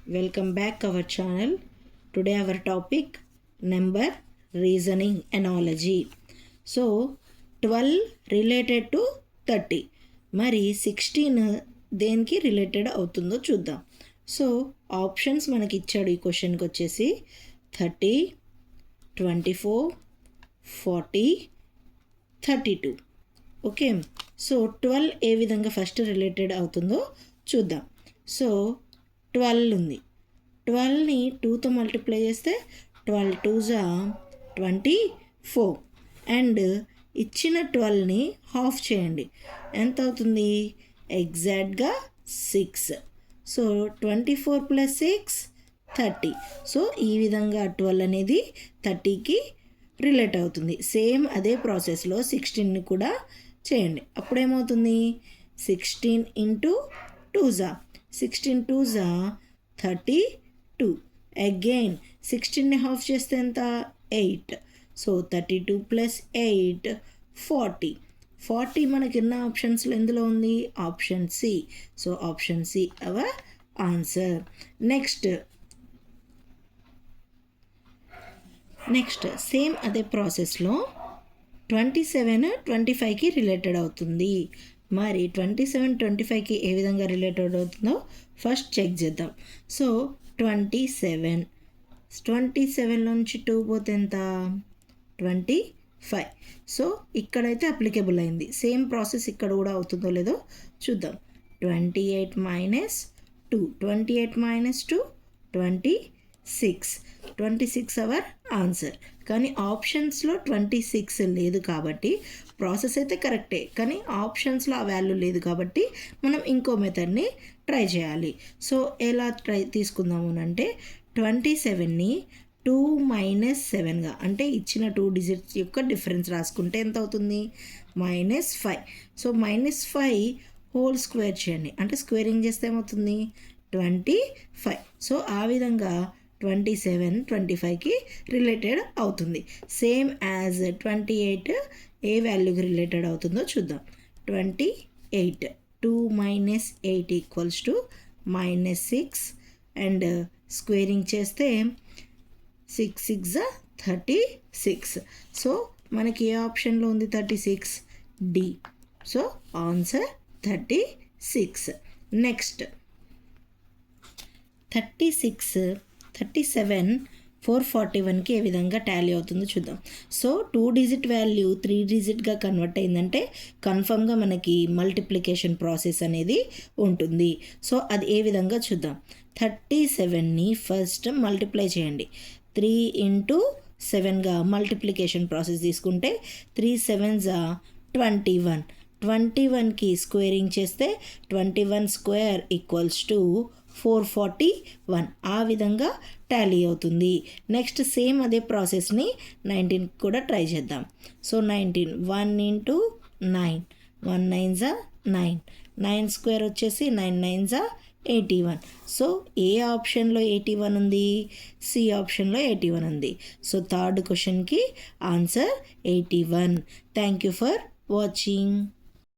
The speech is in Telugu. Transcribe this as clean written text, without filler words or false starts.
Welcome back our channel. Today our topic number reasoning analogy. So 12 related to 30. మరి 16 దేనికి రిలేటెడ్ అవుతుందో చూద్దాం. సో ఆప్షన్స్ మనకి ఇచ్చాడు ఈ క్వశ్చన్కి వచ్చేసి 30, 24, 40, 32. ఓకే, సో 12 ఏ విధంగా ఫస్ట్ రిలేటెడ్ అవుతుందో చూద్దాం. సో 12 ఉంది. 12ని 2తో మల్టిప్లై చేస్తే 12 2s 24 అండ్ ఇచ్చిన 12ని హాఫ్ చేయండి, ఎంత అవుతుంది? ఎగ్జాక్ట్గా 6. సో 24 + 6 30. సో ఈ విధంగా 12 అనేది 30కి రిలేట్ అవుతుంది. సేమ్ అదే ప్రాసెస్లో 16ని కూడా చేయండి. అప్పుడేమవుతుంది? 16 × 2s 16 2s 32. అగైన్ 16ని హాఫ్ చేస్తే ఎంత? 8. సో 32 + 8 40. 40 మనకి ఎన్న ఆప్షన్స్లో ఎందులో ఉంది? Option C. So option C our answer. Next same అదే ప్రాసెస్లో 27 25కి రిలేటెడ్ అవుతుంది. మరి 27 25కి ఏ విధంగా రిలేటెడ్ అవుతుందో ఫస్ట్ చెక్ చేద్దాం. సో 27 నుంచి 2 పోతే ఎంత? 25. సో ఇక్కడైతే అప్లికేబుల్ అయింది. సేమ్ ప్రాసెస్ ఇక్కడ కూడా అవుతుందో లేదో చూద్దాం. 28 - 2 28 - 2 26. 26 అవర్ ఆన్సర్. కానీ ఆప్షన్స్లో 26 లేదు కాబట్టి ప్రాసెస్ అయితే కరెక్టే, కానీ ఆప్షన్స్లో ఆ వాల్యూ లేదు కాబట్టి మనం ఇంకో మెథడ్ని ట్రై చేయాలి. సో ఎలా తీసుకుందాము అంటే 27ని 2 - 7గా, అంటే ఇచ్చిన 2 డిజిట్స్ యొక్క డిఫరెన్స్ రాసుకుంటే ఎంత అవుతుంది? -5. సో -5 హోల్ స్క్వేర్ చేయండి, అంటే స్క్వేరింగ్ చేస్తే ఏమవుతుంది? 25. సో ఆ విధంగా 27 25కి రిలేటెడ్ అవుతుంది. సేమ్ యాజ్ 28 ఏ వాల్యూకి రిలేటెడ్ అవుతుందో చూద్దాం. 28 2 - 8 = -6 అండ్ స్క్వేరింగ్ చేస్తే 6 6 36. సో మనకి ఏ ఆప్షన్లో ఉంది? 36 డి. So answer 36. నెక్స్ట్ 37 441కి ఏ విధంగా టాలీ అవుతుందో చూద్దాం. సో 2 డిజిట్ వాల్యూ 3 డిజిట్గా కన్వర్ట్ అయిందంటే కన్ఫర్మ్గా మనకి మల్టిప్లికేషన్ ప్రాసెస్ అనేది ఉంటుంది. సో అది ఏ విధంగా చూద్దాం. 37ని ఫస్ట్ మల్టిప్లై చేయండి. 3 × 7గా మల్టిప్లికేషన్ ప్రాసెస్ తీసుకుంటే 3 7s 21. 21కి స్క్వేరింగ్ చేస్తే 21² = 441. ఆ విధంగా టాలీ అవుతుంది. నెక్స్ట్ సేమ్ అదే ప్రాసెస్ని 19 కూడా ట్రై చేద్దాం. So 19 1 × 9 1 9s 9. 9² వచ్చేసి 9 9s 81. సో ఏ ఆప్షన్లో 81 ఉంది? సి ఆప్షన్లో 81 ఉంది. సో థర్డ్ క్వశ్చన్కి answer 81. Thank you for watching.